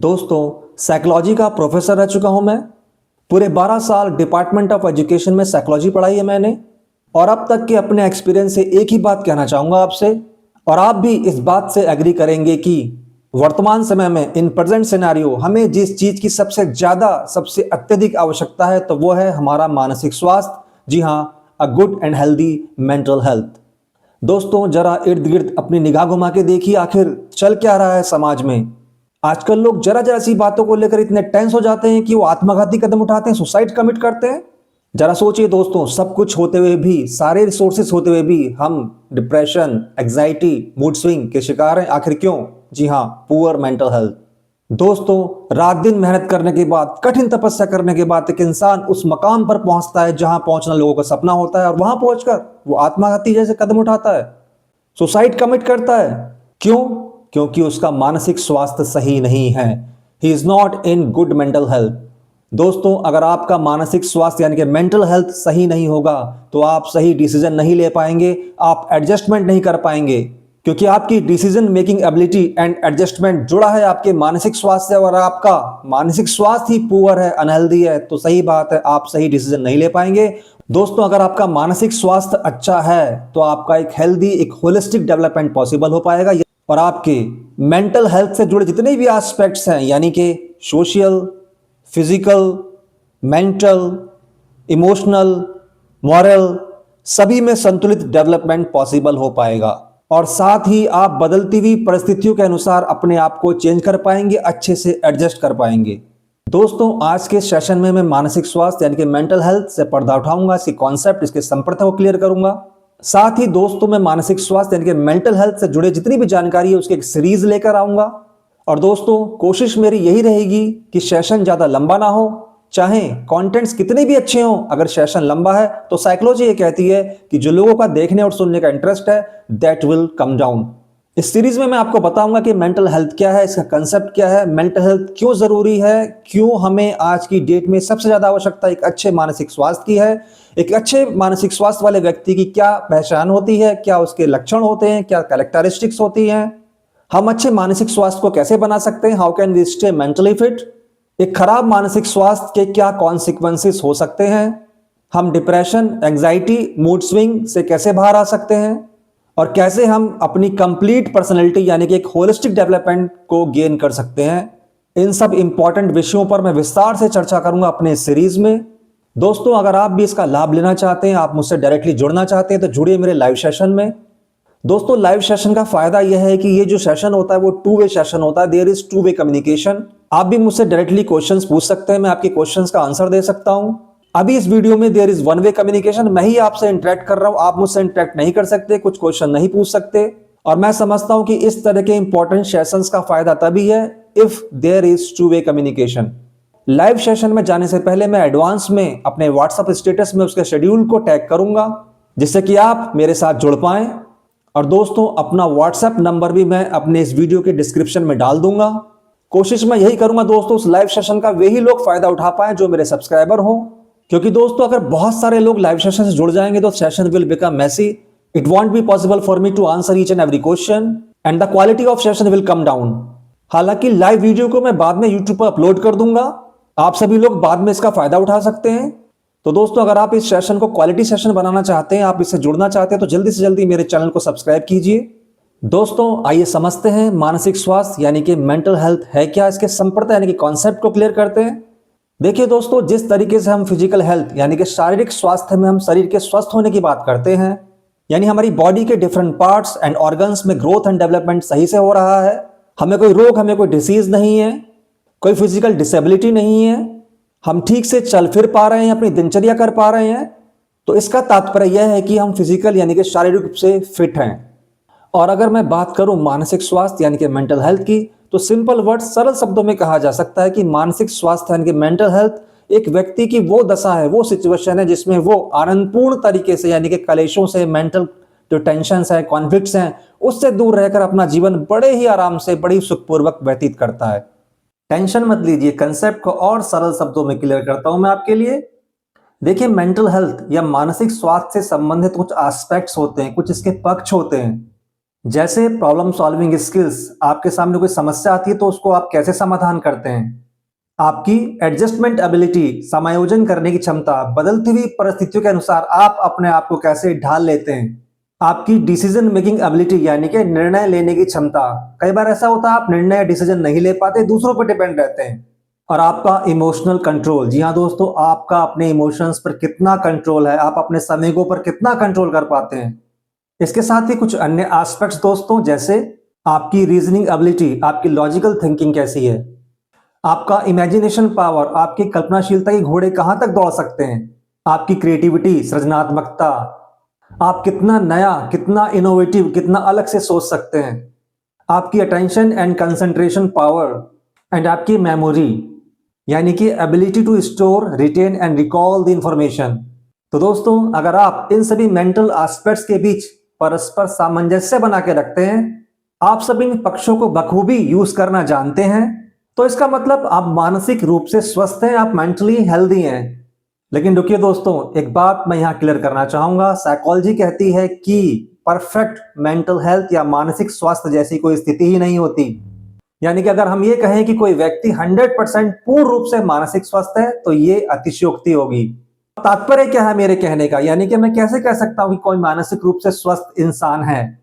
दोस्तों, साइकोलॉजी का प्रोफेसर रह चुका हूं मैं। पूरे 12 साल डिपार्टमेंट ऑफ एजुकेशन में साइकोलॉजी पढ़ाई है मैंने। और अब तक के अपने एक्सपीरियंस से एक ही बात कहना चाहूंगा आपसे, और आप भी इस बात से एग्री करेंगे कि वर्तमान समय में इन प्रेजेंट सिनेरियो हमें जिस चीज की सबसे ज्यादा सबसे अत्यधिक आवश्यकता है तो वो है हमारा मानसिक स्वास्थ्य। जी हाँ, a good and healthy mental health. दोस्तों, जरा इर्द गिर्द अपनी निगाह घुमा के देखिए, आखिर चल क्या रहा है समाज में। आजकल लोग जरा जरा सी बातों को लेकर इतने टेंस हो जाते हैं कि वो आत्मघाती कदम उठाते हैं, सुसाइड कमिट करते हैं। जरा सोचिए दोस्तों, सब कुछ होते हुए भी, सारे रिसोर्सेस होते हुए भी हम डिप्रेशन, एग्जाइटी, मूड स्विंग के शिकार हैं। आखिर क्यों? जी हाँ, पुअर मेंटल हेल्थ। दोस्तों, रात दिन मेहनत करने के बाद, कठिन तपस्या करने के बाद एक इंसान उस मकाम पर पहुंचता है जहां पहुंचना लोगों का सपना होता है, और वहां पहुंचकर वो आत्मघाती जैसे कदम उठाता है, सुसाइड कमिट करता है। क्यों? क्योंकि उसका मानसिक स्वास्थ्य सही नहीं है। He is not in good mental health. दोस्तों, अगर आपका मानसिक स्वास्थ्य यानी कि मेंटल हेल्थ सही नहीं होगा तो आप सही डिसीजन नहीं ले पाएंगे, आप एडजस्टमेंट नहीं कर पाएंगे, क्योंकि आपकी decision making ability and adjustment जुड़ा है आपके मानसिक स्वास्थ्य से। और आपका मानसिक स्वास्थ्य ही पुअर है, अनहेल्दी है, तो सही बात है, आप सही डिसीजन नहीं ले पाएंगे। दोस्तों, अगर आपका मानसिक स्वास्थ्य अच्छा है तो आपका एक हेल्दी, एक होलिस्टिक डेवलपमेंट पॉसिबल हो पाएगा। और आपके मेंटल हेल्थ से जुड़े जितने भी एस्पेक्ट्स हैं, यानी कि social, physical, mental, emotional, moral, सभी में संतुलित डेवलपमेंट पॉसिबल हो पाएगा। और साथ ही आप बदलती हुई परिस्थितियों के अनुसार अपने आप को चेंज कर पाएंगे, अच्छे से एडजस्ट कर पाएंगे। दोस्तों, आज के सेशन में मैं मानसिक स्वास्थ्य यानी कि मेंटल हेल्थ से पर्दा उठाऊंगा, इसकी कॉन्सेप्ट, इसके संप्रथा को क्लियर करूंगा। साथ ही दोस्तों, मैं मानसिक स्वास्थ्य यानी कि मेंटल हेल्थ से जुड़े जितनी भी जानकारी है उसकी एक सीरीज लेकर आऊंगा। और दोस्तों, कोशिश मेरी यही रहेगी कि सेशन ज्यादा लंबा ना हो, चाहे कंटेंट्स कितने भी अच्छे हों, अगर सेशन लंबा है तो साइकोलॉजी ये कहती है कि जो लोगों का देखने और सुनने का इंटरेस्ट है दैट विल कम डाउन। इस सीरीज में मैं आपको बताऊंगा कि मेंटल हेल्थ क्या है, इसका कंसेप्ट क्या है, मेंटल हेल्थ क्यों जरूरी है, क्यों हमें आज की डेट में सबसे ज्यादा आवश्यकता एक अच्छे मानसिक स्वास्थ्य की है, एक अच्छे मानसिक स्वास्थ्य वाले व्यक्ति की क्या पहचान होती है, क्या उसके लक्षण होते हैं, क्या कैरेक्टरिस्टिक्स होती हैं, हम अच्छे मानसिक स्वास्थ्य को कैसे बना सकते हैं, how can we stay mentally fit, एक खराब मानसिक स्वास्थ्य के क्या कॉन्सिक्वेंसेस हो सकते हैं, हम डिप्रेशन, एंजाइटी, मूड स्विंग से कैसे बाहर आ सकते हैं, और कैसे हम अपनी कंप्लीट पर्सनैलिटी यानी कि एक होलिस्टिक डेवलपमेंट को गेन कर सकते हैं। इन सब इंपॉर्टेंट विषयों पर मैं विस्तार से चर्चा करूंगा अपने सीरीज में। दोस्तों, अगर आप भी इसका लाभ लेना चाहते हैं, आप मुझसे डायरेक्टली जुड़ना चाहते हैं तो जुड़िए मेरे लाइव सेशन में। दोस्तों, लाइव सेशन का फायदा यह है कि ये जो सेशन होता है वो टू वे सेशन होता है, there is two way communication. आप भी मुझसे डायरेक्टली क्वेश्चंस पूछ सकते हैं, मैं आपके क्वेश्चंस का आंसर दे सकता हूं। अभी इस वीडियो में there is one way communication, मैं ही आपसे इंटरेक्ट कर रहा हूं, आप मुझसे इंटरेक्ट नहीं कर सकते, कुछ क्वेश्चन नहीं पूछ सकते। और मैं समझता हूं कि इस तरह के इंपॉर्टेंट सेशंस का फायदा तभी है if there is two way communication. Live session में जाने से पहले मैं एडवांस में अपने व्हाट्सएप स्टेटस में उसके शेड्यूल को टैग करूंगा, जिससे कि आप मेरे साथ जुड़ पाएं। और दोस्तों, अपना व्हाट्सएप नंबर भी मैं अपने इस वीडियो के डिस्क्रिप्शन में डाल दूंगा। कोशिश मैं यही करूंगा दोस्तों, उस लाइव सेशन का वे ही लोग फायदा उठा पाएं जो मेरे सब्सक्राइबर हो, क्योंकि दोस्तों अगर बहुत सारे लोग लाइव सेशन से जुड़ जाएंगे तो session will become messy, it won't be possible for me to answer each and every question and the quality of session will come down. हालांकि लाइव वीडियो को मैं बाद में यूट्यूब पर अपलोड कर दूंगा, आप सभी लोग बाद में इसका फायदा उठा सकते हैं। तो दोस्तों, अगर आप इस सेशन को क्वालिटी सेशन बनाना चाहते हैं, आप इससे जुड़ना चाहते हैं तो जल्दी से जल्दी मेरे चैनल को सब्सक्राइब कीजिए। दोस्तों, आइए समझते हैं मानसिक स्वास्थ्य यानी कि मेंटल हेल्थ है क्या, इसके संप्रदाय यानी कि कॉन्सेप्ट को क्लियर करते हैं। देखिए दोस्तों, जिस तरीके से हम फिजिकल हेल्थ यानी कि शारीरिक स्वास्थ्य में हम शरीर के स्वस्थ होने की बात करते हैं, यानी हमारी बॉडी के डिफरेंट पार्ट्स एंड ऑर्गन्स में ग्रोथ एंड डेवलपमेंट सही से हो रहा है, हमें कोई रोग, हमें कोई डिसीज नहीं है, कोई फिजिकल डिसेबिलिटी नहीं है, हम ठीक से चल फिर पा रहे हैं, अपनी दिनचर्या कर पा रहे हैं, तो इसका तात्पर्य यह है कि हम फिजिकल यानी कि शारीरिक रूप से फिट हैं। और अगर मैं बात करूं मानसिक स्वास्थ्य यानी कि मेंटल हेल्थ की, तो सिंपल वर्ड, सरल शब्दों में कहा जा सकता है कि मानसिक स्वास्थ्य यानी कि मेंटल हेल्थ एक व्यक्ति की वो दशा है, वो सिचुएशन है जिसमें वो आनंदपूर्ण तरीके से यानी कि कलेशों से, मेंटल जो टेंशन है, कॉन्फ्लिक्ट्स हैं, उससे दूर रहकर अपना जीवन बड़े ही आराम से, बड़ी सुखपूर्वक व्यतीत करता है। टेंशन मत लीजिए, कंसेप्ट को और सरल शब्दों में क्लियर करता हूं मैं आपके लिए। देखिए, मेंटल हेल्थ या मानसिक स्वास्थ्य से संबंधित कुछ एस्पेक्ट्स होते हैं, कुछ इसके पक्ष होते हैं। जैसे प्रॉब्लम सॉल्विंग स्किल्स, आपके सामने कोई समस्या आती है तो उसको आप कैसे समाधान करते हैं। आपकी एडजस्टमेंट एबिलिटी, समायोजन करने की क्षमता, बदलती हुई परिस्थितियों के अनुसार आप अपने आप को कैसे ढाल लेते हैं। आपकी डिसीजन मेकिंग एबिलिटी यानी कि निर्णय लेने की क्षमता। कई बार ऐसा होता है आप निर्णय या डिसीजन नहीं ले पाते, दूसरों पर डिपेंड रहते हैं। और आपका इमोशनल कंट्रोल, जी हाँ दोस्तों, आपका अपने इमोशंस पर कितना कंट्रोल है, आप अपने संवेगों पर कितना कंट्रोल कर पाते हैं। इसके साथ ही कुछ अन्य एस्पेक्ट्स दोस्तों, जैसे आपकी रीजनिंग एबिलिटी, आपकी लॉजिकल थिंकिंग कैसी है, आपका इमेजिनेशन पावर, आपकी कल्पनाशीलता के घोड़े कहां तक दौड़ सकते हैं, आपकी क्रिएटिविटी, सृजनात्मकता, आप कितना नया, कितना इनोवेटिव, कितना अलग से सोच सकते हैं, आपकी attention and concentration power and आपकी मेमोरी यानी कि ability to store, retain and recall the information. तो दोस्तों, अगर आप इन सभी मेंटल एस्पेक्ट्स के बीच परस्पर सामंजस्य बना के रखते हैं, आप सभी इन पक्षों को बखूबी यूज करना जानते हैं, तो इसका मतलब आप मानसिक रूप से स्वस्थ हैं, आप मेंटली हेल्दी हैं। लेकिन रुकिए दोस्तों, एक बात मैं यहां क्लियर करना चाहूंगा। साइकोलॉजी कहती है कि परफेक्ट मेंटल हेल्थ या मानसिक स्वास्थ्य जैसी कोई स्थिति ही नहीं होती। यानी कि अगर हम ये कहें कि कोई व्यक्ति 100% पूर्ण रूप से मानसिक स्वस्थ है, तो ये अतिशयोक्ति होगी। तात्पर्य क्या है मेरे कहने का, यानी कि मैं कैसे कह सकता हूं कि कोई मानसिक रूप से स्वस्थ इंसान है।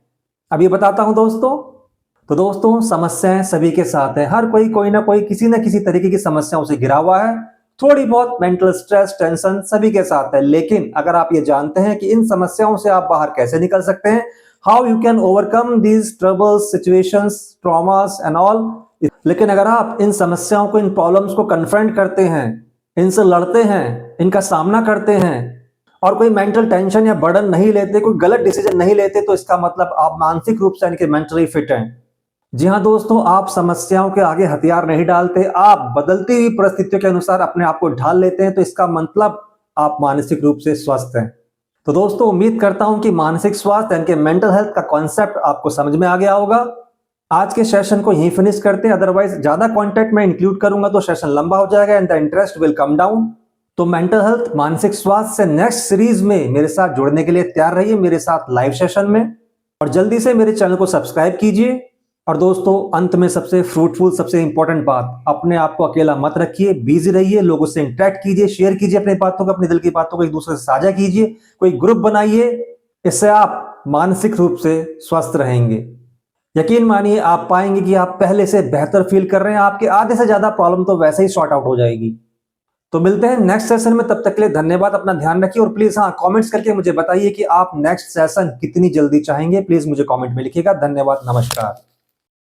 अब ये बताता हूं दोस्तों। तो दोस्तों, समस्याएं सभी के साथ है, हर कोई ना कोई किसी न किसी तरीके की समस्याओं से घिरा हुआ है। थोड़ी बहुत मेंटल स्ट्रेस, टेंशन सभी के साथ है। लेकिन अगर आप ये जानते हैं कि इन समस्याओं से आप बाहर कैसे निकल सकते हैं, how you can overcome these troubles, situations, traumas and all. लेकिन अगर आप इन समस्याओं को, इन प्रॉब्लम्स को कन्फ्रंट करते हैं, इनसे लड़ते हैं, इनका सामना करते हैं और कोई मेंटल टेंशन या बर्डन नहीं लेते, कोई गलत डिसीजन नहीं लेते, तो इसका मतलब आप मानसिक रूप से यानी कि मेंटली फिट हैं। जी हाँ दोस्तों, आप समस्याओं के आगे हथियार नहीं डालते, आप बदलती हुई परिस्थितियों के अनुसार अपने आप को ढाल लेते हैं, तो इसका मतलब आप मानसिक रूप से स्वस्थ हैं। तो दोस्तों, उम्मीद करता हूं कि मानसिक स्वास्थ्य यानी कि मेंटल हेल्थ का कॉन्सेप्ट आपको समझ में आ गया होगा। आज के सेशन को यहीं फिनिश करते हैं, अदरवाइज ज्यादा कंटेंट मैं इंक्लूड करूंगा तो सेशन लंबा हो जाएगा and the interest will come down. तो मेंटल हेल्थ, मानसिक स्वास्थ्य से नेक्स्ट सीरीज में मेरे साथ जुड़ने के लिए तैयार रहिए, मेरे साथ लाइव सेशन में, और जल्दी से मेरे चैनल को सब्सक्राइब कीजिए। और दोस्तों, अंत में सबसे फ्रूटफुल, सबसे इंपॉर्टेंट बात, अपने आप को अकेला मत रखिए, बिजी रहिए, लोगों से इंटरेक्ट कीजिए, शेयर कीजिए अपनी बातों को, अपने दिल की बातों को एक दूसरे से साझा कीजिए, कोई ग्रुप बनाइए। इससे आप मानसिक रूप से स्वस्थ रहेंगे। यकीन मानिए, आप पाएंगे कि आप पहले से बेहतर फील कर रहे हैं, आपके आधे से ज्यादा प्रॉब्लम तो वैसे ही सॉर्ट आउट हो जाएगी। तो मिलते हैं नेक्स्ट सेशन में, तब तक के लिए धन्यवाद, अपना ध्यान रखिए और प्लीज हाँ, कमेंट्स करके मुझे बताइए कि आप नेक्स्ट सेशन कितनी जल्दी चाहेंगे। प्लीज मुझे कमेंट में लिखिएगा। धन्यवाद, नमस्कार।